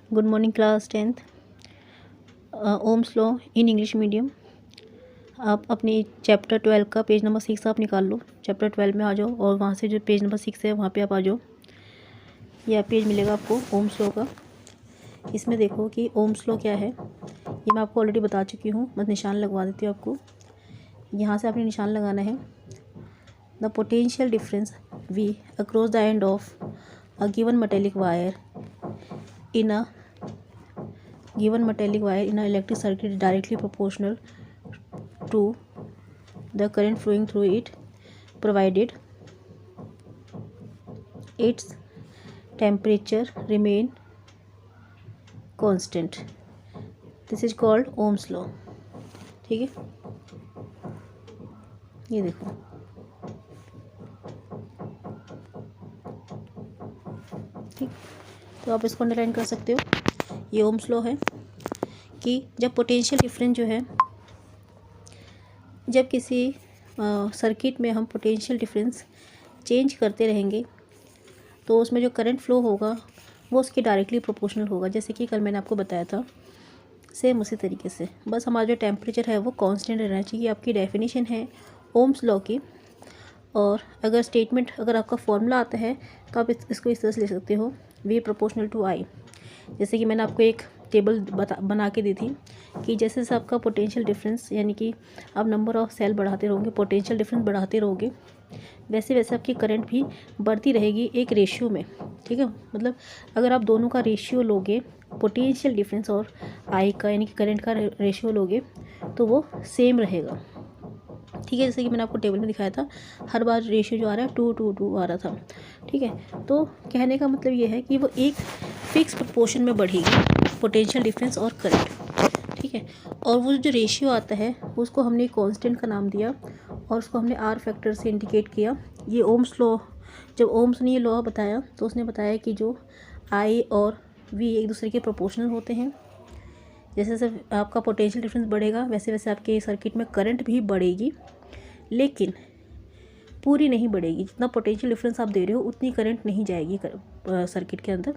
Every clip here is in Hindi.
Good morning class 10th। Ohm's law in English medium. आप अपने चैप्टर 12 का पेज नंबर 6 आप निकाल लो। चैप्टर 12 में आ जाओ और वहाँ से जो पेज नंबर 6 है वहाँ पे आप आ जाओ। यह पेज मिलेगा आपको ओम्स लॉ का। इसमें देखो कि ओम्स लॉ क्या है, ये मैं आपको ऑलरेडी बता चुकी हूँ। मैं निशान लगवा देती हूँ आपको। यहाँ से आपने निशान लगाना है। The potential difference V across the end of a given metallic wire in a given metallic wire in an electric circuit is directly proportional to the current flowing through it, provided its temperature remain constant. This is called Ohm's law। ठीक है, ये देखो, ठीक। तो आप इसको अंडरलाइन कर सकते हो। ये ओम्स लॉ है कि जब पोटेंशियल डिफरेंस जो है, जब किसी सर्किट में हम पोटेंशियल डिफरेंस चेंज करते रहेंगे तो उसमें जो करंट फ्लो होगा वो उसके डायरेक्टली प्रोपोर्शनल होगा। जैसे कि कल मैंने आपको बताया था, सेम उसी तरीके से, बस हमारा जो टेम्परेचर है वो कांस्टेंट रहना चाहिए। आपकी डेफिनेशन है ओम्स लॉ की। और अगर स्टेटमेंट, अगर आपका फॉर्मूला आता है तो आप इसको इस तरह से लिख सकते हो, V प्रोपोर्शनल टू I। जैसे कि मैंने आपको एक टेबल बना के दी थी कि जैसे जैसे आपका पोटेंशियल डिफरेंस, यानी कि आप नंबर ऑफ सेल बढ़ाते रहोगे, पोटेंशियल डिफरेंस बढ़ाते रहोगे, वैसे वैसे आपकी करंट भी बढ़ती रहेगी एक रेशियो में। ठीक है, मतलब अगर आप दोनों का रेशियो लोगे, पोटेंशियल डिफरेंस और I का यानी कि करंट का रेशियो लोगे, तो वो सेम रहेगा। ठीक है, जैसे कि मैंने आपको टेबल में दिखाया था, हर बार रेशियो जो आ रहा है 2:2 आ रहा था। ठीक है, तो कहने का मतलब ये है कि वो एक फिक्स प्रोपोर्शन में बढ़ेगी, पोटेंशियल डिफरेंस और करंट। ठीक है, और वो जो रेशियो आता है उसको हमने कांस्टेंट का नाम दिया और उसको हमने R फैक्टर से इंडिकेट किया। ये ओम्स लॉ, जब ओम्स ने ये लॉ बताया तो उसने बताया कि जो I और V एक दूसरे के प्रोपोर्शनल होते हैं। जैसे जैसे आपका पोटेंशियल डिफरेंस बढ़ेगा वैसे वैसे आपके सर्किट में करंट भी बढ़ेगी, लेकिन पूरी नहीं बढ़ेगी। जितना पोटेंशियल डिफरेंस आप दे रहे हो उतनी करंट नहीं जाएगी सर्किट के अंदर।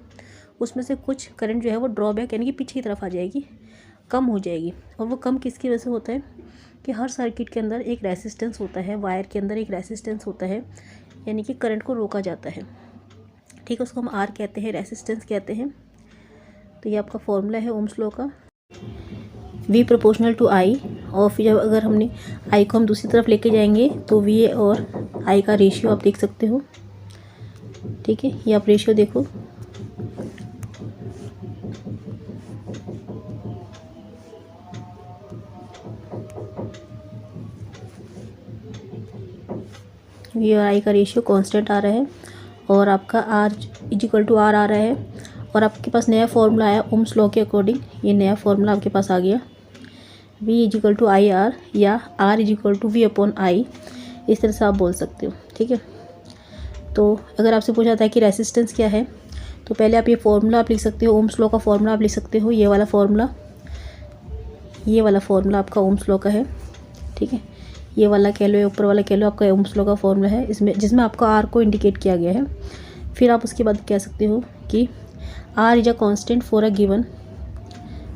उसमें से कुछ करंट जो है वो ड्रॉबैक यानी कि पीछे की तरफ आ जाएगी, कम हो जाएगी। और वो कम किसकी वजह से होता है कि हर सर्किट के अंदर एक रेसिस्टेंस होता है, वायर के अंदर एक रेसिस्टेंस होता है, यानी कि करंट को रोका जाता है। ठीक है, उसको हम R कहते हैं, रेसिस्टेंस कहते हैं। तो ये आपका फॉर्मूला है ओम्स लॉ का, V प्रोपोर्शनल टू I। और फिर जब अगर हमने I को हम दूसरी तरफ लेके जाएंगे तो V और I का रेशियो आप देख सकते हो। ठीक है, ये आप रेशियो देखो, V और I का रेशियो कांस्टेंट आ रहा है और आपका R इक्वल टू R आ रहा है। और आपके पास नया फॉर्मूला आया ओम्स लॉ के अकॉर्डिंग, ये नया फॉर्मूला आपके पास आ गया, V इक्वल टू IR या R equal to V upon I, इस तरह से आप बोल सकते हो। ठीक है, तो अगर आपसे पूछा जाता है कि रेसिस्टेंस क्या है, तो पहले आप ये फॉर्मूला आप लिख सकते हो, ओम्स लॉ का फॉर्मूला आप लिख सकते हो, ये वाला फॉर्मूला, ये वाला फॉर्मूला आपका ओम्स लॉ का है। ठीक है, ये वाला कह लो, ऊपर वाला कह लो, आपका ओम्स लॉ का फॉर्मूला है, इसमें जिसमें आपका R को इंडिकेट किया गया है। फिर आप उसके बाद कह सकते हो कि R is a constant for a given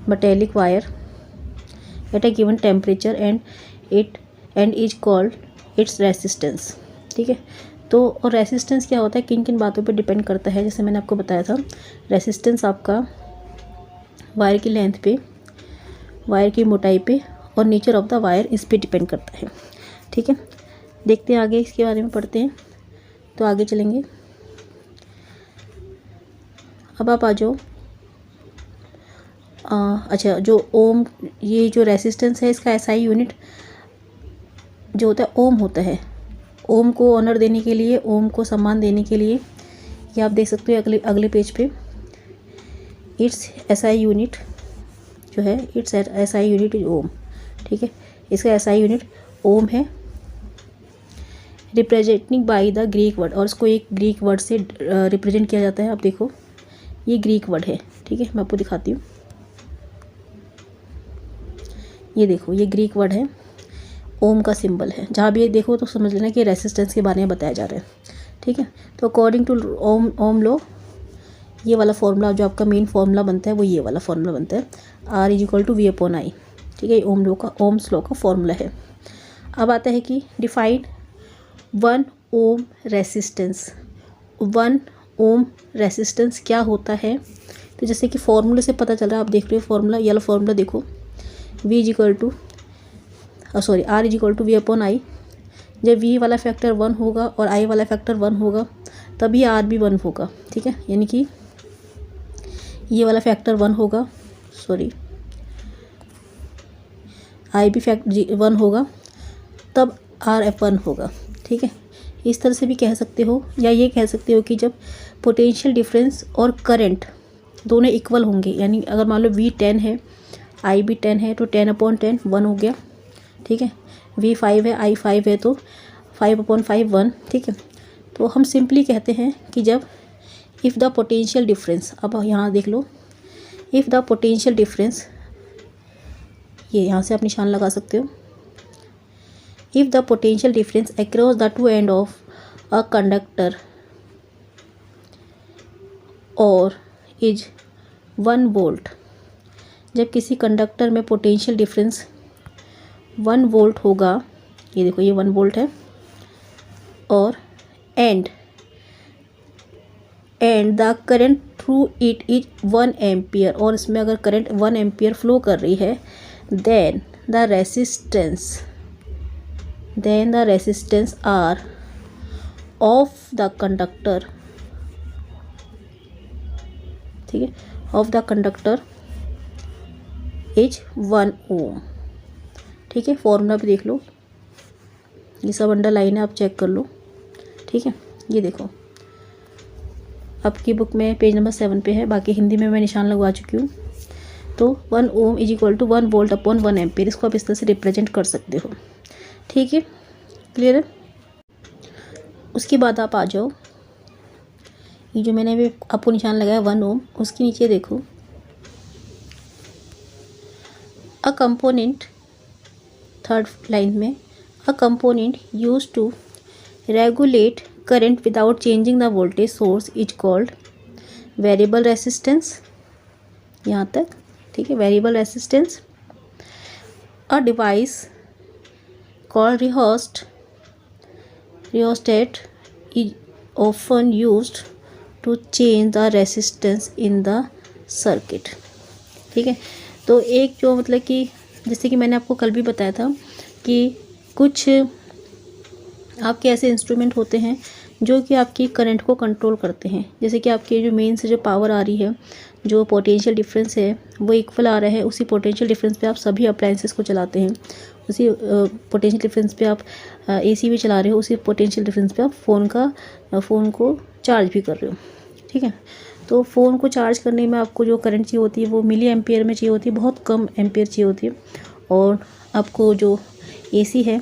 metallic wire at a given temperature and is called its resistance. ठीक है, तो और रेसिस्टेंस क्या होता है, किन किन बातों पे डिपेंड करता है, जैसे मैंने आपको बताया था, रेसिस्टेंस आपका वायर की लेंथ पे, वायर की मोटाई पे और नेचर ऑफ द वायर इस पे डिपेंड करता है। ठीक है, देखते हैं आगे, इसके बारे में पढ़ते हैं। तो आगे चलेंगे, अब आप आ जाओ। अच्छा, जो ओम, ये जो रेसिस्टेंस है इसका SI यूनिट जो होता है ओम होता है। ओम को ऑनर देने के लिए, ओम को सम्मान देने के लिए, ये आप देख सकते हो अगले पेज पे, इट्स SI यूनिट जो है, इट्स SI यूनिट इज ओम। ठीक है, इसका SI यूनिट ओम है, representing by the Greek word, और इसको एक ग्रीक वर्ड से रिप्रेजेंट किया जाता है। आप देखो, ये ग्रीक वर्ड है। ठीक है, मैं आपको दिखाती हूँ, ये देखो, ये ग्रीक वर्ड है, ओम का सिंबल है। जहाँ भी ये देखो तो समझ लेना कि रेसिस्टेंस के बारे में बताया जा रहा है। ठीक है, तो अकॉर्डिंग टू ओम लॉ ये वाला फॉर्मूला जो आपका मेन फॉर्मूला बनता है वो ये वाला फॉर्मूला बनता है, R is equal to V/I। ठीक है, ओम्स लॉ का फॉर्मूला है। अब आता है कि डिफाइन 1 ओम रेसिस्टेंस। 1 ओम रेसिस्टेंस क्या होता है? तो जैसे कि फॉर्मूले से पता चल रहा है, आप देख रहे हो फॉर्मूला, ये वाला फॉर्मूला देखो, R is equal to V/I। जब V वाला फैक्टर 1 होगा और I वाला फैक्टर 1 होगा तभी R भी 1 होगा। ठीक है, यानी कि ये वाला फैक्टर 1 होगा, I भी फैक्टर 1 होगा, तब R/1 होगा। ठीक है, इस तरह से भी कह सकते हो, या ये कह सकते हो कि जब पोटेंशियल डिफरेंस और करंट दोनों इक्वल होंगे, यानी अगर मान लो V 10 है, I भी 10 है, तो 10/10 1 हो गया। ठीक है, V 5 है, I 5 है, तो 5/5 1। ठीक है, तो हम सिंपली कहते हैं कि जब इफ़ द पोटेंशियल डिफरेंस, अब यहाँ देख लो, इफ़ द पोटेंशियल डिफरेंस, ये यहाँ से आप निशान लगा सकते हो, if the potential difference across the two end of a conductor और इज 1 वोल्ट। जब किसी कंडक्टर में पोटेंशियल डिफरेंस 1 वोल्ट होगा, ये देखो ये 1 वोल्ट है, और and the current through it is 1 ampere, और इसमें अगर करंट 1 एम्पियर फ्लो कर रही है, then the resistance R of the conductor, ठीक है, of the conductor is 1 ohm. ठीक है, फॉर्मूला भी देख लो, ये सब अंडरलाइन है, आप चेक कर लो। ठीक है, ये देखो आपकी बुक में पेज नंबर 7 पे है, बाकी हिंदी में मैं निशान लगवा चुकी हूँ। तो 1 ohm is equal to 1 volt upon 1 ampere, इसको आप इस तरह से रिप्रेजेंट कर सकते हो। ठीक है, क्लियर है। उसके बाद आप आ जाओ, ये जो मैंने अभी आपको निशान लगाया 1 ओम, उसके नीचे देखो, अ कंपोनेंट, थर्ड लाइन में, a component use to regulate current without changing the voltage source is called variable resistance, यहाँ तक। ठीक है, variable resistance. A device called rheostat is often used to change the resistance in the circuit. ठीक है, तो एक जो मतलब कि जैसे कि मैंने आपको कल भी बताया था कि कुछ आपके ऐसे इंस्ट्रूमेंट होते हैं जो कि आपकी करंट को कंट्रोल करते हैं। जैसे कि आपके जो मेन से जो पावर आ रही है, जो पोटेंशियल डिफरेंस है वो इक्वल आ रहा है, उसी पोटेंशियल डिफरेंस पे आप सभी अप्लायंसेस को चलाते हैं, उसी पोटेंशियल डिफरेंस पे आप AC भी चला रहे हो, उसी पोटेंशियल डिफरेंस पे आप फ़ोन को चार्ज भी कर रहे हो। ठीक है, तो फ़ोन को चार्ज करने में आपको जो करंट चाहिए होती है वो मिली एम्पियर में चाहिए होती है, बहुत कम एम्पियर चाहिए होती है। और आपको जो AC है,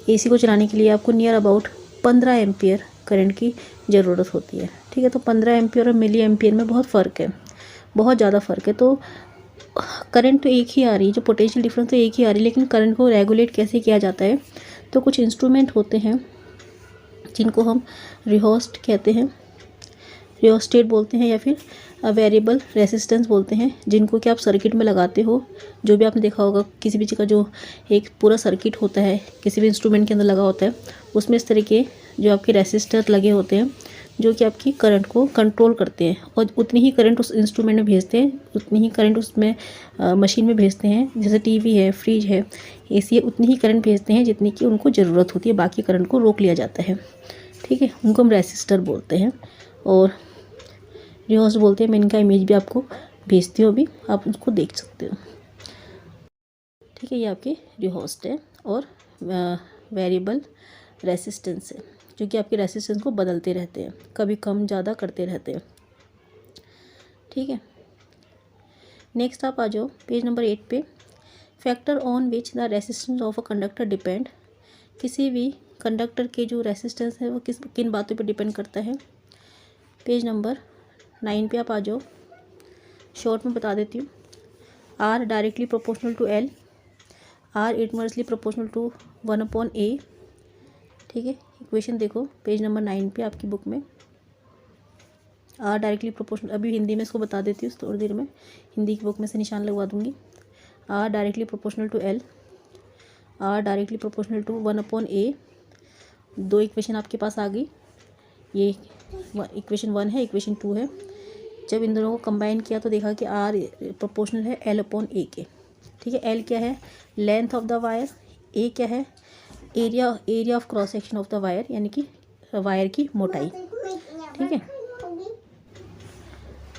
AC को चलाने के लिए आपको नियर अबाउट 15 एम्पियर करंट की ज़रूरत होती है। ठीक है, तो 15 एम्पियर और मिली एम्पियर में बहुत फ़र्क है, बहुत ज़्यादा फ़र्क है। तो करंट तो एक ही आ रही है, जो पोटेंशियल डिफरेंस तो एक ही आ रही है, लेकिन करंट को रेगुलेट कैसे किया जाता है? तो कुछ इंस्ट्रूमेंट होते हैं जिनको हम रिहोस्ट कहते हैं, रियोस्टेट बोलते हैं, या फिर वेरिएबल रेसिस्टेंस बोलते हैं, जिनको कि आप सर्किट में लगाते हो। जो भी आपने देखा होगा किसी भी चीज़ का जो एक पूरा सर्किट होता है, किसी भी इंस्ट्रूमेंट के अंदर लगा होता है, उसमें इस तरह के जो आपके रेसिस्टर लगे होते हैं जो कि आपकी करंट को कंट्रोल करते हैं, और उतनी ही करंट उस इंस्ट्रूमेंट में भेजते हैं, उतनी ही करंट उसमें मशीन में भेजते हैं। जैसे TV है, फ्रिज है, AC है, उतनी ही करंट भेजते हैं जितनी कि उनको ज़रूरत होती है, बाकी करंट को रोक लिया जाता है। ठीक है, उनको हम रेसिस्टर बोलते हैं और रिहोस्ट बोलते हैं। मैं इनका इमेज भी आपको भेजती हूँ, अभी आप उसको देख सकते हो। ठीक है, ये आपके रिहोस्ट है और वेरिएबल रेसिस्टेंस है, जो कि आपके रेसिस्टेंस को बदलते रहते हैं, कभी कम ज़्यादा करते रहते हैं। ठीक है, नेक्स्ट आप आ जाओ पेज नंबर 8 पे। Factor on which the resistance of a conductor depend. किसी भी कंडक्टर के जो रेसिस्टेंस है वो किन बातों पे डिपेंड करता है? पेज नंबर 9 पे आप आ जाओ, शॉर्ट में बता देती हूँ। R directly proportional to L, R inversely proportional to 1/A। ठीक है, इक्वेशन देखो पेज नंबर 9 पे आपकी बुक में। आर डायरेक्टली प्रोपोर्शनल, अभी हिंदी में इसको बता देती हूँ, थोड़ी देर में हिंदी की बुक में से निशान लगवा दूँगी। R directly proportional to L, R directly proportional to 1/a। 2 equation आपके पास आ गई, ये इक्वेशन 1 है, इक्वेशन 2 है। जब इन दोनों को कंबाइन किया तो देखा कि आर प्रोपोर्शनल है L/a के। ठीक है, एल क्या है, लेंथ ऑफ द वायर, ए क्या है, area of cross section of the wire, यानी कि वायर की मोटाई। ठीक है,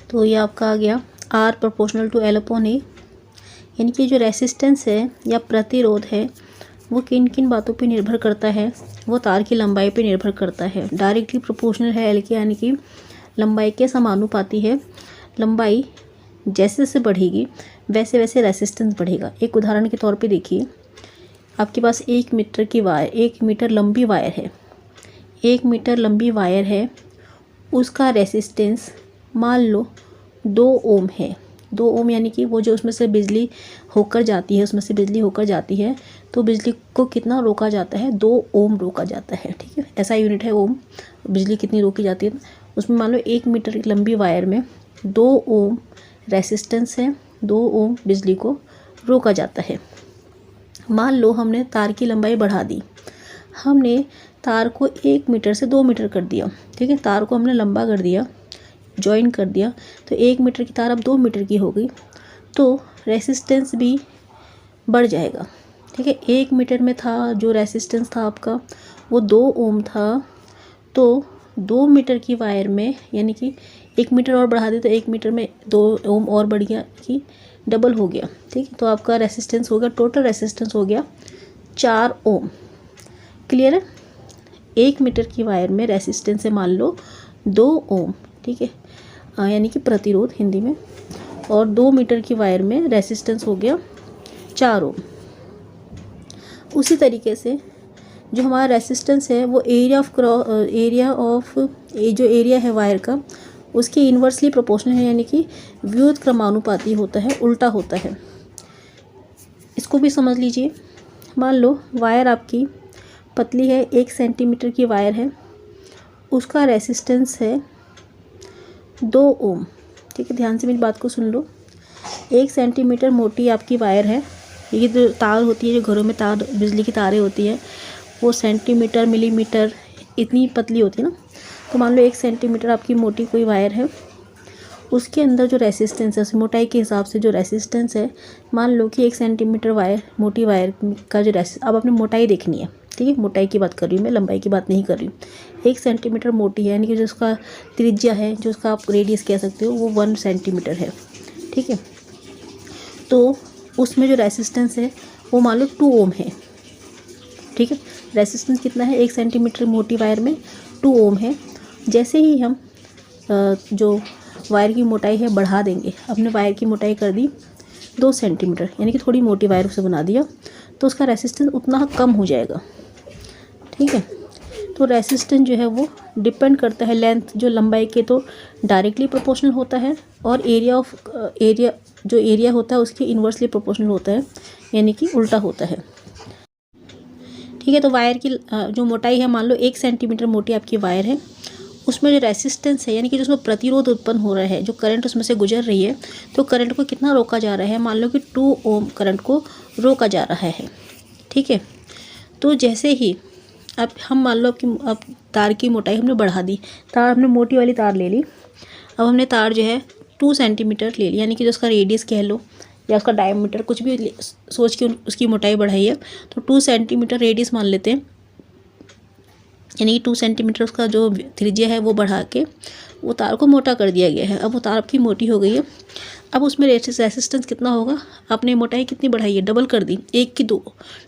तो ये आपका आ गया आर प्रोपोर्शनल टू L/a। यानी कि जो रेसिस्टेंस है या प्रतिरोध है वो किन किन बातों पे निर्भर करता है, वो तार की लंबाई पे निर्भर करता है। डायरेक्टली प्रोपोर्शनल है एल के, यानी कि लंबाई के समानुपाती है। लंबाई जैसे जैसे बढ़ेगी वैसे वैसे रेसिस्टेंस बढ़ेगा। एक उदाहरण के तौर पे देखिए, आपके पास 1 मीटर की वायर, 1 मीटर लंबी वायर है, 1 मीटर लंबी वायर है, उसका रेसिस्टेंस मान लो 2 ओम है। 2 ओम यानी कि वो जो उसमें से बिजली होकर जाती है, उसमें से बिजली होकर जाती है, तो बिजली को कितना रोका जाता है, 2 ओम रोका जाता है। ठीक है, ऐसा यूनिट है ओम, बिजली कितनी रोकी जाती है। उसमें मान लो 1 मीटर लंबी वायर में 2 ओम रेसिस्टेंस है, 2 ओम बिजली को रोका जाता है। मान लो हमने तार की लंबाई बढ़ा दी, हमने तार को 1 मीटर से 2 मीटर कर दिया। ठीक है, तार को हमने लंबा कर दिया, जॉइन कर दिया, तो 1 मीटर की तार अब 2 मीटर की हो गई, तो रेसिस्टेंस भी बढ़ जाएगा। ठीक है, 1 मीटर में था जो रेसिस्टेंस था आपका वो 2 ओम था, तो 2 मीटर की वायर में, यानी कि 1 मीटर और बढ़ा दे तो 1 मीटर में 2 ओम और बढ़ गया, कि डबल हो गया। ठीक है, तो आपका रेसिस्टेंस हो गया, टोटल रेसिस्टेंस हो गया 4 ओम। क्लियर है, 1 मीटर की वायर में रेसिस्टेंस है मान लो 2 ओम। ठीक है, यानी कि प्रतिरोध हिंदी में, और 2 मीटर की वायर में रेसिस्टेंस हो गया 4 ओम। उसी तरीके से जो हमारा रेसिस्टेंस है वो जो एरिया है वायर का, उसके इन्वर्सली प्रोपोर्शनल है, यानी कि व्युत क्रमानुपाती होता है, उल्टा होता है। इसको भी समझ लीजिए। मान लो वायर आपकी पतली है, 1 सेंटीमीटर की वायर है, उसका रेसिस्टेंस है 2 ओम। ठीक है, ध्यान से मेरी बात को सुन लो। 1 सेंटीमीटर मोटी आपकी वायर है, ये जो तार होती है, जो घरों में तार, बिजली की तारें होती है, वो सेंटीमीटर मिलीमीटर इतनी पतली होती है ना। तो मान लो 1 सेंटीमीटर आपकी मोटी कोई वायर है, उसके अंदर जो रेसिस्टेंस है, उस मोटाई के हिसाब से जो रेसिस्टेंस है, मान लो कि 1 सेंटीमीटर वायर, मोटी वायर का जो अब आपने मोटाई देखनी है। ठीक है, मोटाई की बात कर रही हूँ मैं, लंबाई की बात नहीं कर रही हूँ। 1 सेंटीमीटर मोटी है, यानी कि जो उसका त्रिज्या है, जो उसका आप रेडियस कह सकते हो, वो 1 सेंटीमीटर है। ठीक है, तो उसमें जो रेसिस्टेंस है वो मान लो 2 ओम है। ठीक है, रेसिस्टेंस कितना है, 1 सेंटीमीटर मोटी वायर में 2 ओम है। जैसे ही हम जो वायर की मोटाई है बढ़ा देंगे, अपने वायर की मोटाई कर दी 2 सेंटीमीटर, यानी कि थोड़ी मोटी वायर उसे बना दिया, तो उसका रेसिस्टेंस उतना कम हो जाएगा। ठीक है, तो रेसिस्टेंस जो है वो डिपेंड करता है लेंथ, जो लंबाई के तो डायरेक्टली प्रोपोर्शनल होता है, और जो एरिया होता है उसके इन्वर्सली प्रोपोर्शनल होता है, यानी कि उल्टा होता है। ठीक है, तो वायर की जो मोटाई है, मान लो 1 सेंटीमीटर मोटी आपकी वायर है, उसमें जो रेसिस्टेंस है, यानी कि जो उसमें प्रतिरोध उत्पन्न हो रहा है, जो करंट उसमें से गुजर रही है, तो करंट को कितना रोका जा रहा है, मान लो कि 2 ओम करंट को रोका जा रहा है। ठीक है, तो जैसे ही अब हम मान लो कि अब तार की मोटाई हमने बढ़ा दी, तार हमने मोटी वाली तार ले ली, अब हमने तार जो है 2 सेंटीमीटर ले ली, यानी कि जो उसका रेडियस कह लो या उसका डायमीटर, कुछ भी सोच के उसकी मोटाई बढ़ाई है, तो 2 सेंटीमीटर रेडियस मान लेते हैं, यानी कि 2 सेंटीमीटर उसका जो त्रिज्या है वो बढ़ा के वो तार को मोटा कर दिया गया है। अब वो तार आपकी मोटी हो गई है, अब उसमें रेसिस्टेंस कितना होगा, आपने मोटाई कितनी बढ़ाई है, डबल कर दी, 1 की 2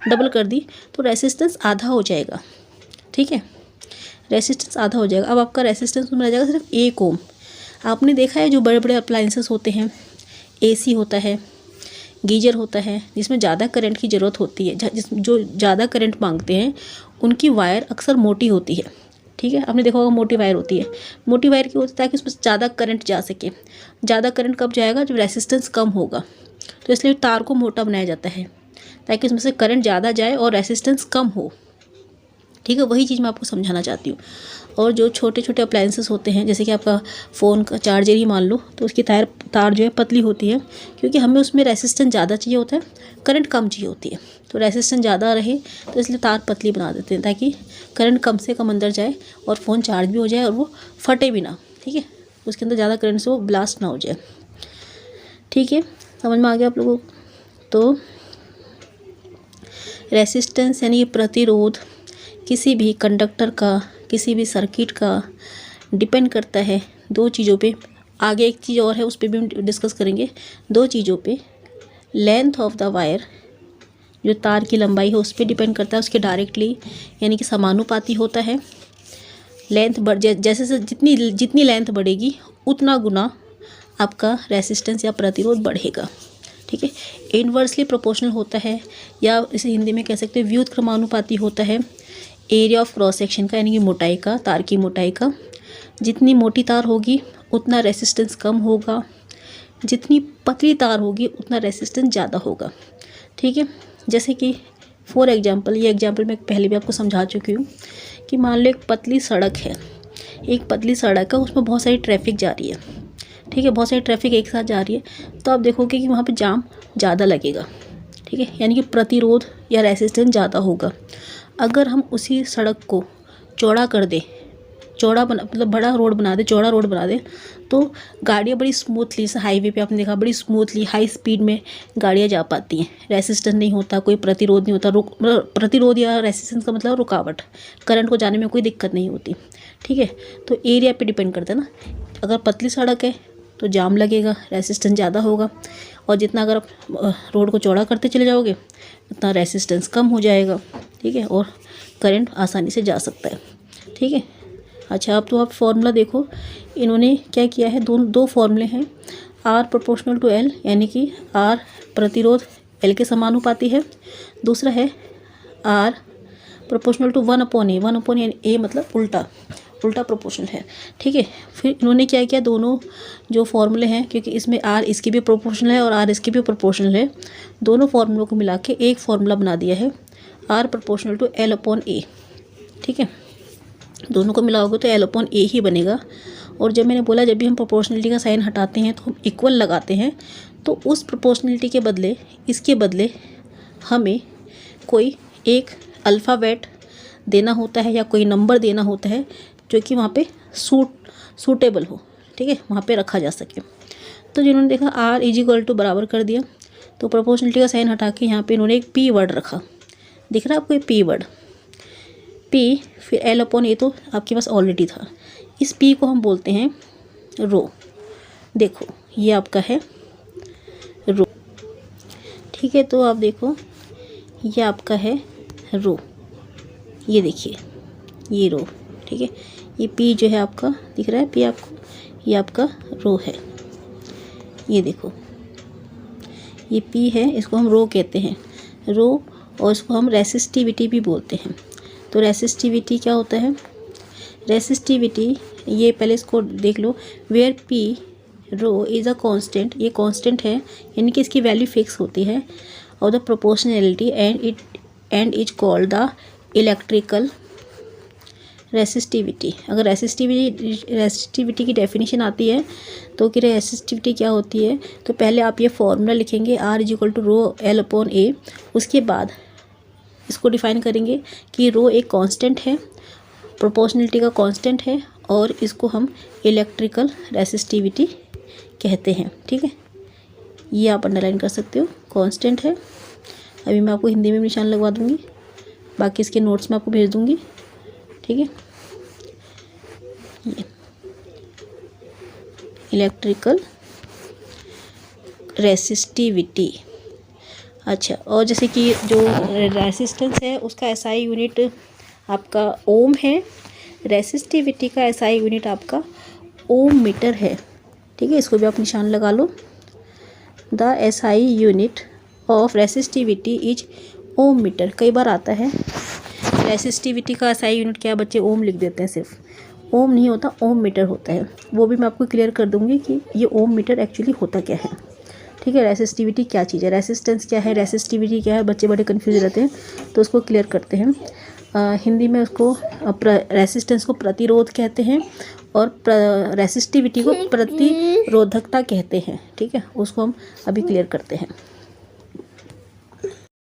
डबल कर दी, तो रेसिस्टेंस आधा हो जाएगा। ठीक है, रेसिस्टेंस आधा हो जाएगा। अब आपका रेसिस्टेंस में रह जाएगा सिर्फ 1 ओम। आपने देखा है जो बड़े बड़े अप्लाइंसेस होते हैं, AC होता है, गीजर होता है, जिसमें ज़्यादा करंट की ज़रूरत होती है, जो ज़्यादा करंट मांगते हैं, उनकी वायर अक्सर मोटी होती है। ठीक है, आपने देखा होगा मोटी वायर होती है। मोटी वायर क्यों होती है, ताकि उसमें ज़्यादा करंट जा सके। ज़्यादा करंट कब जाएगा, जब रेसिस्टेंस कम होगा, तो इसलिए तार को मोटा बनाया जाता है, ताकि उसमें से करंट ज़्यादा जाए और रेसिस्टेंस कम हो। ठीक है, वही चीज़ मैं आपको समझाना चाहती हूँ। और जो छोटे छोटे अप्लायंसेस होते हैं, जैसे कि आपका फ़ोन का चार्जर ही मान लो, तो उसकी तार जो है पतली होती है, क्योंकि हमें उसमें रेसिस्टेंस ज़्यादा चाहिए होता है, करंट कम चाहिए होती है। तो रेसिस्टेंस ज़्यादा रहे तो इसलिए तार पतली बना देते हैं, ताकि करंट कम से कम अंदर जाए और फ़ोन चार्ज भी हो जाए और वो फटे भी ना, ठीक है, उसके अंदर ज़्यादा करंट से वो ब्लास्ट ना हो जाए। ठीक है, समझ में आ गया आप लोगों को। तो रेसिस्टेंस यानी प्रतिरोध किसी भी कंडक्टर का, किसी भी सर्किट का डिपेंड करता है दो चीज़ों पे। आगे एक चीज़ और है, उस पर भी हम डिस्कस करेंगे। दो चीज़ों पे, लेंथ ऑफ द वायर, जो तार की लंबाई है उस पर डिपेंड करता है, उसके डायरेक्टली यानी कि समानुपाती होता है। लेंथ जैसे जितनी लेंथ बढ़ेगी उतना गुना आपका रेसिस्टेंस या प्रतिरोध बढ़ेगा। ठीक है, इनवर्सली प्रोपोर्शनल होता है, या इसे हिंदी में कह सकते हैं व्युत्क्रमानुपाती होता है एरिया ऑफ क्रॉस सेक्शन का, यानी कि मोटाई का, तार की मोटाई का। जितनी मोटी तार होगी उतना रेसिस्टेंस कम होगा, जितनी पतली तार होगी उतना रेसिस्टेंस ज़्यादा होगा। ठीक है, जैसे कि फॉर एग्जांपल, ये एग्जांपल मैं पहले भी आपको समझा चुकी हूँ कि मान लो एक पतली सड़क है, एक पतली सड़क है, उसमें बहुत सारी ट्रैफिक जा रही है। ठीक है, बहुत सारी ट्रैफिक एक साथ जा रही है, तो आप देखोगे कि वहाँ पे जाम ज़्यादा लगेगा। ठीक है, यानी कि प्रतिरोध या रेसिस्टेंस ज़्यादा होगा। अगर हम उसी सड़क को चौड़ा कर दें, मतलब बड़ा रोड बना दे, चौड़ा रोड बना दे, तो गाड़ियाँ बड़ी स्मूथली, से हाईवे पे आपने देखा बड़ी स्मूथली हाई स्पीड में गाड़ियाँ जा पाती हैं। रेसिस्टेंस नहीं होता, कोई प्रतिरोध नहीं होता, प्रतिरोध या रेसिस्टेंस का मतलब रुकावट, करंट को जाने में कोई दिक्कत नहीं होती। ठीक है, तो एरिया पे डिपेंड करता है ना। अगर पतली सड़क है तो जाम लगेगा, रेसिस्टेंस ज़्यादा होगा, और जितना अगर आप रोड को चौड़ा करते चले जाओगे उतना रेसिस्टेंस कम हो जाएगा। ठीक है, और करंट आसानी से जा सकता है। ठीक है, अच्छा, अब तो आप फॉर्मूला देखो, इन्होंने क्या किया है, दो फॉर्मूले हैं। R प्रोपोर्शनल टू L, यानी कि R प्रतिरोध L के समानुपाती है। दूसरा है R proportional to 1/A, 1/A यानी A मतलब उल्टा प्रोपोर्शनल है। ठीक है, फिर इन्होंने क्या किया, दोनों जो फॉर्मूले हैं, क्योंकि इसमें R इसकी भी प्रोपोर्शनल है और R इसकी भी प्रोपोर्शनल है, दोनों फॉर्मूलों को मिला के एक फॉर्मूला बना दिया है, R प्रोपोर्शनल टू L/A। ठीक है, दोनों को मिलाओगे तो L/A ही बनेगा। और जब मैंने बोला, जब भी हम प्रोपोर्शनलिटी का साइन हटाते हैं तो हम इक्वल लगाते हैं, तो उस प्रोपोर्शनलिटी के बदले, इसके बदले हमें कोई एक अल्फ़ाबेट देना होता है या कोई नंबर देना होता है जो कि वहाँ पे सूटेबल हो। ठीक है, वहाँ पे रखा जा सके। तो जिन्होंने देखा R = बराबर कर दिया, तो प्रोपोर्शनलिटी का साइन हटा के यहाँ पे इन्होंने एक P वर्ड रखा। दिख रहा है आपको ये P वर्ड, P, फिर L/A तो आपके पास ऑलरेडी था। इस P को हम बोलते हैं रो। देखो ये आपका है रो। ठीक है, तो आप देखो ये आपका है रो, ये देखिए ये रो। ठीक है, ये P जो है आपका दिख रहा है, P आपको, ये आपका रो है। ये देखो ये P है, इसको हम रो कहते हैं, रो, और इसको हम रेसिस्टिविटी भी बोलते हैं। तो रेसिस्टिविटी क्या होता है, रेसिस्टिविटी, ये पहले इसको देख लो, where P rho is a constant, ये कांस्टेंट है, यानी कि इसकी वैल्यू फिक्स होती है, और the proportionality and is called the electrical resistivity. अगर रेसिस्टिविटी की डेफिनेशन आती है तो कि रेसिस्टिविटी क्या होती है, तो पहले आप ये फॉर्मूला लिखेंगे R = L/A। उसके बाद इसको डिफाइन करेंगे कि रो एक कांस्टेंट है, प्रोपोर्शनलिटी का कांस्टेंट है, और इसको हम इलेक्ट्रिकल रेसिस्टिविटी कहते हैं। ठीक है, ये आप अंडरलाइन कर सकते हो, कांस्टेंट है। अभी मैं आपको हिंदी में निशान लगवा दूंगी, बाकी इसके नोट्स में आपको भेज दूंगी। ठीक है, ये इलेक्ट्रिकल रेसिस्टिविटी। अच्छा, और जैसे कि जो रेसिस्टेंस है उसका SI यूनिट आपका ओम है, रेसिस्टिविटी का SI यूनिट आपका ओम मीटर है। ठीक है, इसको भी आप निशान लगा लो। The SI unit of resistivity is ohm metre. कई बार आता है रेसिस्टिविटी का SI यूनिट क्या, बच्चे ओम लिख देते हैं, सिर्फ ओम नहीं होता, ओम मीटर होता है। वो भी मैं आपको क्लियर कर दूंगी कि ये ओम मीटर एक्चुअली होता क्या है। ठीक है, रेसिस्टिविटी क्या चीज़ है, रेसिस्टेंस क्या है, रेसिस्टिविटी क्या है, बच्चे बड़े कन्फ्यूज रहते हैं, तो उसको क्लियर करते हैं। हिंदी में उसको रेसिस्टेंस को प्रतिरोध कहते हैं और रेसिस्टिविटी को प्रतिरोधकता कहते हैं। ठीक है, उसको हम अभी क्लियर करते हैं।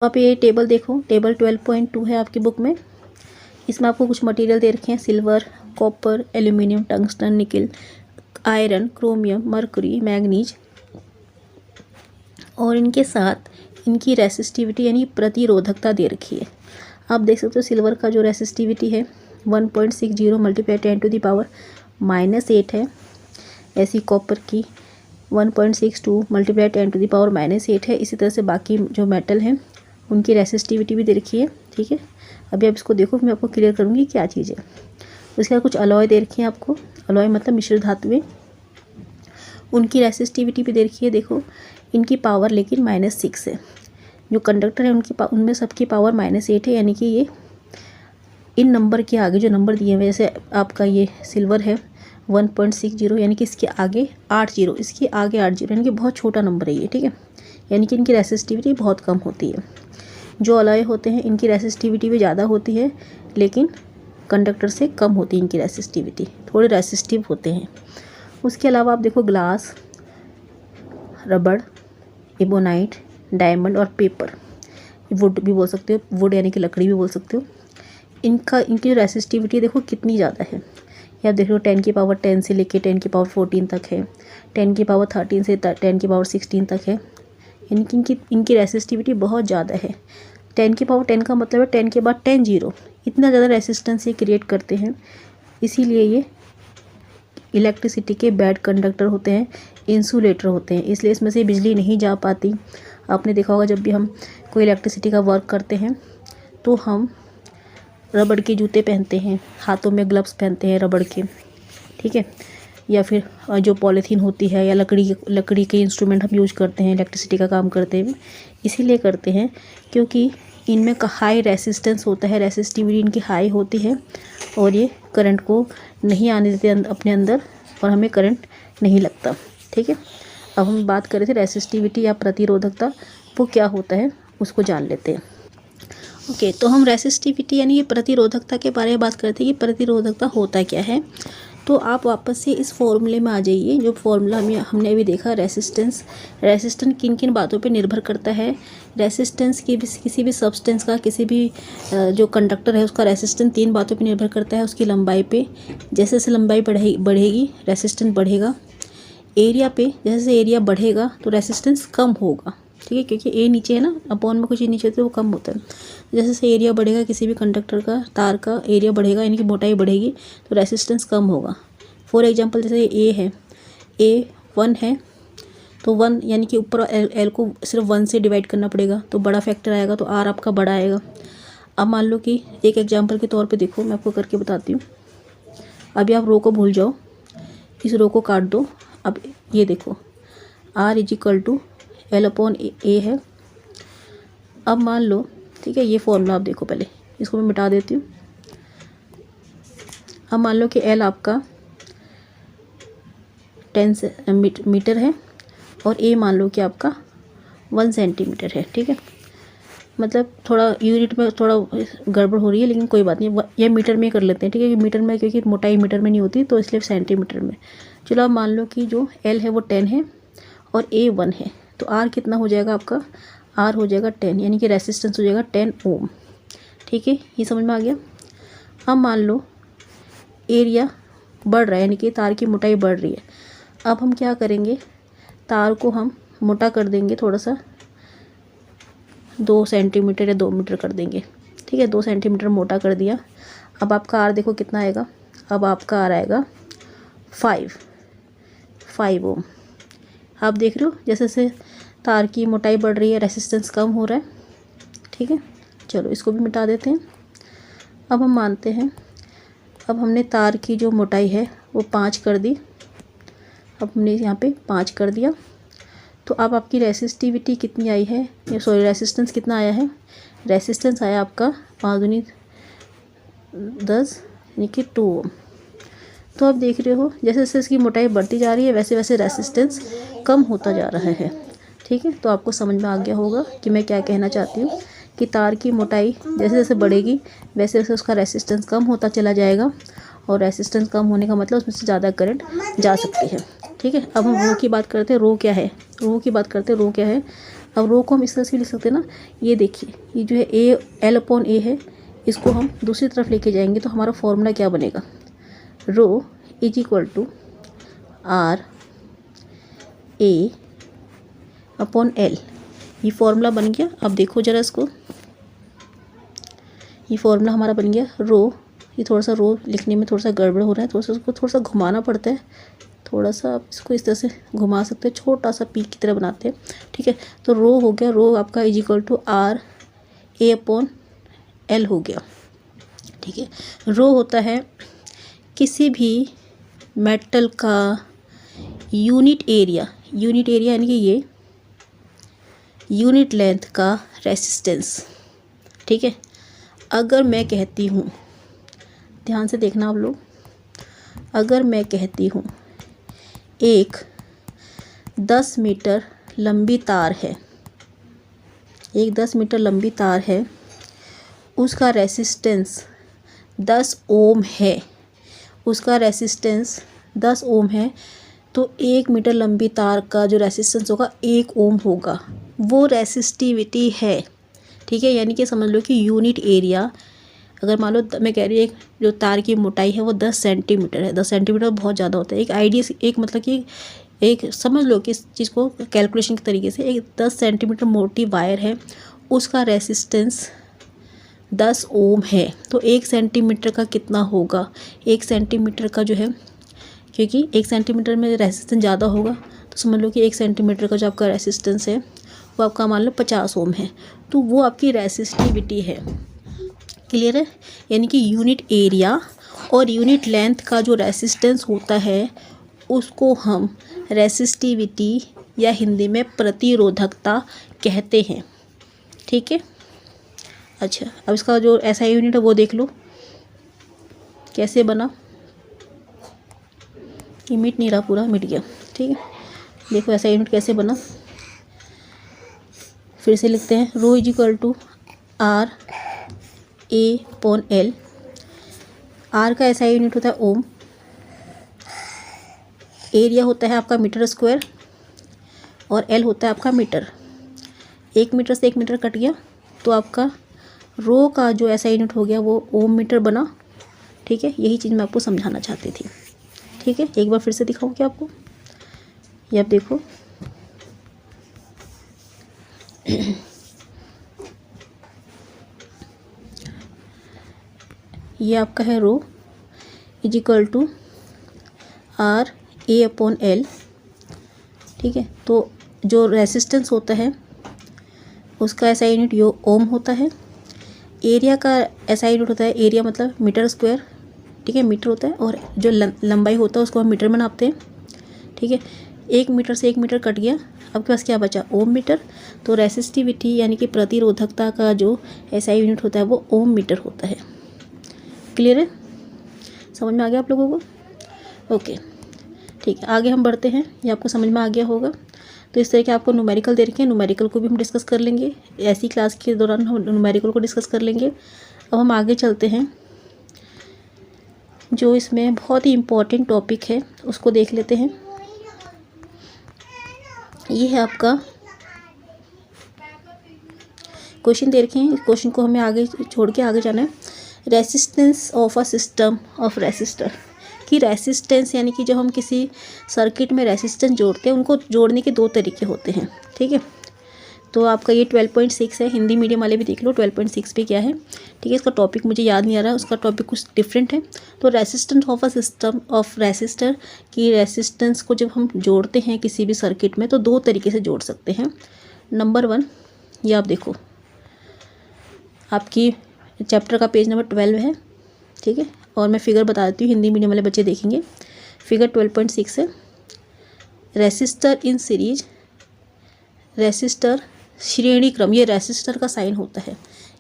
आप ये टेबल देखो, टेबल 12.2 है आपकी बुक में। इसमें आपको कुछ मटेरियल दे रखे हैं, सिल्वर, कॉपर, एल्यूमिनियम, टंगस्टन, निकल, आयरन, क्रोमियम, मरकरी, मैग्नीज, और इनके साथ इनकी रेसिस्टिविटी यानी प्रतिरोधकता दे रखी है। आप देख सकते हो सिल्वर का जो रेसिस्टिविटी है 1.60 मल्टीप्लाई 10⁻⁻8 है। ऐसी कॉपर की 1.62 मल्टीप्लाई 10⁻⁻8 है। इसी तरह से बाकी जो मेटल हैं उनकी रेसिस्टिविटी भी दे रखी है। ठीक है, अभी आप इसको देखो, मैं आपको क्लियर करूँगी क्या चीज़ है। उसके बाद कुछ अलॉय दे रखी है आपको, अलॉय मतलब मिश्र धातुएं, उनकी रेसिस्टिविटी भी दे रखी है। देखो इनकी पावर लेकिन -6 है। जो कंडक्टर है उनमें सबकी पावर -8 है, यानी कि ये इन नंबर के आगे जो नंबर दिए हुए, जैसे आपका ये सिल्वर है 1.60, यानी कि इसके आगे 8 जीरो, इसके आगे 8 जीरो, यानी कि बहुत छोटा नंबर है ये। ठीक है, यानी कि इनकी रेसिस्टिविटी बहुत कम होती है। जो अलॉय होते हैं इनकी रेसिस्टिविटी भी ज़्यादा होती है, लेकिन कंडक्टर से कम होती है इनकी रेसिस्टिविटी, थोड़े रेसिस्टिव होते हैं। उसके अलावा आप देखो ग्लास, रबड़, इबोनाइट, डायमंड और पेपर, वुड भी बोल सकते हो, वुड यानी कि लकड़ी भी बोल सकते हो। इनकी रेसिस्टिविटी देखो कितनी ज़्यादा है। ये आप देख लो 10 की पावर 10 से लेके 10 की पावर 14 तक है, 10 की पावर 13 से 10 की पावर 16 तक है। यानी कि इनकी रेसिस्टिविटी बहुत ज़्यादा है। 10 की पावर 10 का मतलब है 10 के बाद 10 जीरो, इतना ज़्यादा रेसिस्टेंस ये क्रिएट करते हैं। इसीलिए ये इलेक्ट्रिसिटी के बैड कंडक्टर होते हैं, इंसुलेटर होते हैं, इसलिए इसमें से बिजली नहीं जा पाती। आपने देखा होगा जब भी हम कोई इलेक्ट्रिसिटी का वर्क करते हैं तो हम रबड़ के जूते पहनते हैं, हाथों में ग्लव्स पहनते हैं रबड़ के। ठीक है, या फिर जो पॉलीथीन होती है या लकड़ी के इंस्ट्रूमेंट हम यूज करते हैं इलेक्ट्रिसिटी का काम करते हुए, इसीलिए करते हैं क्योंकि इनमें हाई रेसिस्टेंस होता है, रेसिस्टिविटी इनकी हाई होती है और ये करंट को नहीं आने देते अपने अंदर और हमें करंट नहीं लगता। ठीक है, अब हम बात कर रहे थे रेसिस्टिविटी या प्रतिरोधकता, वो क्या होता है उसको जान लेते हैं। ओके, तो हम रेसिस्टिविटी यानी ये प्रतिरोधकता के बारे में बात करते हैं कि प्रतिरोधकता होता क्या है। तो आप वापस से इस फॉर्मूले में आ जाइए, जो फॉर्मूला हमने अभी देखा। रेसिस्टेंस किन किन बातों पे निर्भर करता है। रेसिस्टेंस की किसी भी सब्सटेंस का, किसी भी जो कंडक्टर है उसका रेसिस्टेंस 3 बातों पे निर्भर करता है। उसकी लंबाई पे, जैसे जैसे लंबाई बढ़ेगी रेसिस्टेंस बढ़ेगा। एरिया पे, जैसे जैसे एरिया बढ़ेगा तो रेसिस्टेंस कम होगा। ठीक है, क्योंकि ए नीचे है ना, अपॉन में कुछ नीचे होता है वो कम होता है। जैसे जैसे एरिया बढ़ेगा किसी भी कंडक्टर का, तार का एरिया बढ़ेगा यानी कि मोटाई बढ़ेगी तो रेसिस्टेंस कम होगा। फॉर एग्जांपल जैसे ए है, ए 1 है तो 1 यानी कि ऊपर एल को सिर्फ 1 से डिवाइड करना पड़ेगा तो बड़ा फैक्टर आएगा, तो आर आपका बड़ा आएगा। अब मान लो कि एक एग्जाम्पल के तौर पर देखो, मैं आपको करके बताती हूँ। अभी आप रो को भूल जाओ, इस रो को काट दो। अब ये देखो R = L/A है। अब मान लो, ठीक है, ये फॉर्मूला आप देखो, पहले इसको मैं मिटा देती हूँ। अब मान लो कि L आपका 10 मीटर है और A मान लो कि आपका 1 सेंटीमीटर है। ठीक है, मतलब थोड़ा यूनिट में थोड़ा गड़बड़ हो रही है, लेकिन कोई बात नहीं, ये मीटर में कर लेते हैं। ठीक है, मीटर में क्योंकि मोटाई मीटर में नहीं होती तो इसलिए सेंटीमीटर में। चलो अब मान लो कि जो L है वो 10 है और A 1 है, तो R कितना हो जाएगा आपका, R हो जाएगा 10, यानी कि रेसिस्टेंस हो जाएगा 10 ओम। ठीक है, ये समझ में आ गया। अब मान लो एरिया बढ़ रहा है, यानी कि तार की मोटाई बढ़ रही है। अब हम क्या करेंगे, तार को हम मोटा कर देंगे, थोड़ा सा 2 सेंटीमीटर या 2 मीटर कर देंगे। ठीक है, 2 सेंटीमीटर मोटा कर दिया। अब आपका R देखो कितना आएगा, अब आपका R आएगा 5 ओम। आप देख रहे हो जैसे जैसे तार की मोटाई बढ़ रही है रेसिस्टेंस कम हो रहा है। ठीक है, चलो इसको भी मिटा देते हैं। अब हम मानते हैं, अब हमने तार की जो मोटाई है वो 5 कर दी। अब हमने यहाँ पे 5 कर दिया, तो अब आपकी रेसिस्टिविटी कितनी आई है, रेसिस्टेंस कितना आया है। रेसिस्टेंस आया आपका 5 दूनी 10 यानी कि 2 ओम। तो आप देख रहे हो जैसे जैसे इसकी मोटाई बढ़ती जा रही है वैसे वैसे रेसिस्टेंस कम होता जा रहा है। ठीक है, तो आपको समझ में आ गया होगा कि मैं क्या कहना चाहती हूँ कि तार की मोटाई जैसे जैसे बढ़ेगी वैसे वैसे उसका रेसिस्टेंस कम होता चला जाएगा, और रेसिस्टेंस कम होने का मतलब उसमें से ज़्यादा करंट जा सकती है। ठीक है, अब हम रो की बात करते हैं। रो क्या है, रो की बात करते हैं। रो क्या है, अब रो को हम इस तरह से लिख सकते हैं ना, ये देखिए ये जो है ए एल अपॉन ए है, इसको हम दूसरी तरफ लेके जाएंगे तो हमारा फॉर्मूला क्या बनेगा, rho is equal to R A upon L. ये फॉर्मूला बन गया। अब देखो ज़रा इसको, ये फॉर्मूला हमारा बन गया रो। ये थोड़ा सा रो लिखने में थोड़ा सा गड़बड़ हो रहा है, थोड़ा सा उसको थोड़ा सा घुमाना पड़ता है, थोड़ा सा आप इसको इस तरह से घुमा सकते हैं, छोटा सा पी की तरह बनाते हैं। ठीक है, तो रो हो गया, रो आपका is equal to R A upon L हो गया। ठीक है, रो होता है किसी भी मेटल का यूनिट एरिया, यूनिट एरिया यानी कि ये यूनिट लेंथ का रेसिस्टेंस। ठीक है, अगर मैं कहती हूँ, ध्यान से देखना आप लोग, अगर मैं कहती हूँ एक 10 मीटर लंबी तार है, एक 10 मीटर लंबी तार है, उसका रेसिस्टेंस 10 ओम है, उसका रेसिस्टेंस 10 ओम है, तो 1 मीटर लंबी तार का जो रेसिस्टेंस होगा 1 ओम होगा, वो रेसिस्टिविटी है। ठीक है, यानी कि समझ लो कि यूनिट एरिया, अगर मान लो मैं कह रही हूँ एक जो तार की मोटाई है वो 10 सेंटीमीटर है, 10 सेंटीमीटर बहुत ज़्यादा होता है। एक आइडिया, एक मतलब कि एक समझ लो कि इस चीज़ को कैलकुलेशन के तरीके से, एक 10 सेंटीमीटर मोटी वायर है, उसका रेसिस्टेंस 10 ओम है, तो 1 सेंटीमीटर का कितना होगा, 1 सेंटीमीटर का जो है, क्योंकि 1 सेंटीमीटर में रेसिस्टेंस ज़्यादा होगा, तो समझ लो कि 1 सेंटीमीटर का जो आपका रेसिस्टेंस है वो आपका मान लो 50 ओम है, तो वो आपकी रेसिस्टिविटी है। क्लियर है, यानी कि यूनिट एरिया और यूनिट लेंथ का जो रेसिस्टेंस होता है उसको हम रेसिस्टिविटी या हिंदी में प्रतिरोधकता कहते हैं। ठीक है, अच्छा अब इसका जो ऐसा यूनिट है वो देख लो कैसे बना, ये मिट नहीं रहा, पूरा मिट गया। ठीक है, देखो ऐसा यूनिट कैसे बना, फिर से लिखते हैं, rho is equal to R A upon L. R का ऐसा यूनिट होता है ओम, एरिया होता है आपका मीटर स्क्वायर, और एल होता है आपका मीटर। 1 मीटर से 1 मीटर कट गया तो आपका रो का जो ऐसा यूनिट हो गया वो ओम मीटर बना। ठीक है, यही चीज़ मैं आपको समझाना चाहती थी। ठीक है, एक बार फिर से दिखाऊँ क्या आपको, ये आप देखो ये आपका है rho is equal to R A upon L. ठीक है, तो जो रेसिस्टेंस होता है उसका ऐसा यूनिट यो ओम होता है, एरिया का ऐसा यूनिट होता है, एरिया मतलब मीटर स्क्वायर। ठीक है, मीटर होता है, और जो लंबाई होता है उसको हम मीटर में नापते हैं। ठीक है, 1 मीटर से 1 मीटर कट गया, आपके पास क्या बचा, ओम मीटर। तो रेसिस्टिविटी यानी कि प्रतिरोधकता का जो ऐसा यूनिट होता है वो ओम मीटर होता है। क्लियर है, समझ में आ गया आप लोगों को? ओके, ठीक है, आगे हम बढ़ते हैं, ये आपको समझ में आ गया होगा। तो इस तरह के आपको न्यूमेरिकल दे रखे हैं, न्यूमेरिकल को भी हम डिस्कस कर लेंगे, ऐसी क्लास के दौरान हम न्यूमेरिकल को डिस्कस कर लेंगे। अब हम आगे चलते हैं, जो इसमें बहुत ही इम्पोर्टेंट टॉपिक है उसको देख लेते हैं। ये है आपका क्वेश्चन दे रखे हैं, इस क्वेश्चन को हमें आगे छोड़ के आगे जाना है। Resistance of a system of resistor, कि रेसिस्टेंस यानी कि जब हम किसी सर्किट में रेसिस्टेंस जोड़ते हैं, उनको जोड़ने के 2 तरीके होते हैं। ठीक है, तो आपका ये 12.6 है, हिंदी मीडियम वाले भी देख लो 12.6 पे क्या है। ठीक है, इसका टॉपिक मुझे याद नहीं आ रहा, उसका टॉपिक कुछ डिफरेंट है। तो resistance of a system of resistor, की रेसिस्टेंस को जब हम जोड़ते हैं किसी भी सर्किट में तो 2 तरीके से जोड़ सकते हैं। नंबर 1, ये आप देखो, आपकी चैप्टर का पेज नंबर 12 है। ठीक है, और मैं फिगर बता देती हूँ, हिंदी मीडियम वाले बच्चे देखेंगे। फिगर 12.6 है, रेसिस्टर इन सीरीज, रेसिस्टर श्रेणी क्रम, ये रेसिस्टर का साइन होता है।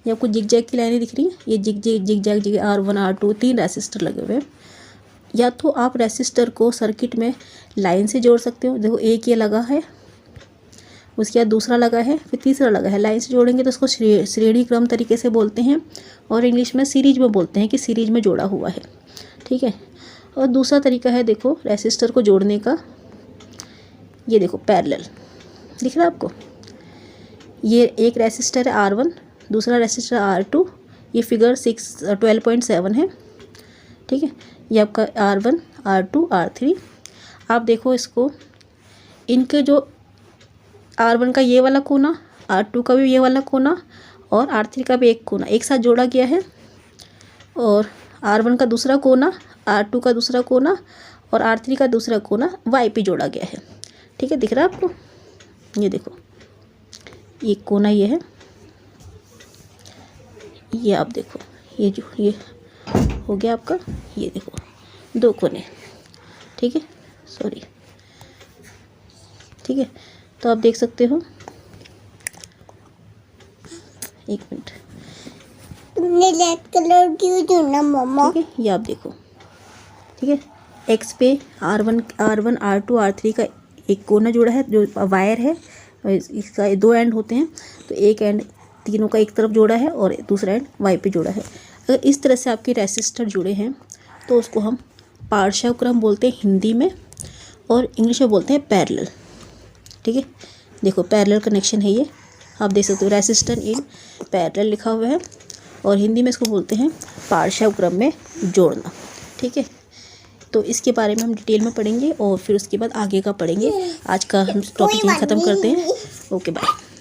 ये आपको जिग जैग की लाइनें दिख रही हैं, ये zig zag R1 R2 3 resistor लगे हुए हैं। या तो आप रेसिस्टर को सर्किट में लाइन से जोड़ सकते हो, देखो एक ये लगा है उसके बाद दूसरा लगा है, फिर तीसरा लगा है। लाइन से जोड़ेंगे तो उसको श्रेणी क्रम तरीके से बोलते हैं, और इंग्लिश में सीरीज में बोलते हैं कि सीरीज में जोड़ा हुआ है, ठीक है। और दूसरा तरीका है देखो रेसिस्टर को जोड़ने का, ये देखो पैरेलल दिख रहा है आपको। ये एक रेसिस्टर है R1, दूसरा रेसिस्टर R2, ये फिगर 12.7 है, ठीक है। ये आपका R1, R2, R3। आप देखो इसको, इनके जो R1 का ये वाला कोना, R2 का भी ये वाला कोना और R3 का भी एक कोना एक साथ जोड़ा गया है, और R1 का दूसरा कोना, R2 का दूसरा कोना और R3 का दूसरा कोना Y पे जोड़ा गया है, ठीक है। दिख रहा है आपको, ये देखो ये कोना ये है, ये आप देखो ये जो ये हो गया आपका, ये देखो 2 कोने, ठीक है, सॉरी, ठीक है। तो आप देख सकते हो, एक मिनट, तुमने रेड कलर क्यों चुना मम्मा? ठीक है, ये आप देखो, ठीक है। एक्स पे R1, R2, R3 का एक कोना जुड़ा है जो वायर है, इसका 2 एंड होते हैं, तो एक एंड तीनों का एक तरफ जोड़ा है और दूसरा एंड वाई पे जोड़ा है। अगर इस तरह से आपके रेसिस्टर जुड़े हैं तो उसको हम पार्श्व क्रम बोलते हैं हिंदी में, और इंग्लिश में बोलते हैं पैरेलल, ठीक है। देखो पैरेलल कनेक्शन है ये, आप देख सकते हो रेसिस्टर इन पैरेलल लिखा हुआ है, और हिंदी में इसको बोलते हैं पार्श्व क्रम में जोड़ना, ठीक है। तो इसके बारे में हम डिटेल में पढ़ेंगे और फिर उसके बाद आगे का पढ़ेंगे। आज का हम टॉपिक यहीं ख़त्म करते हैं। Okay bye.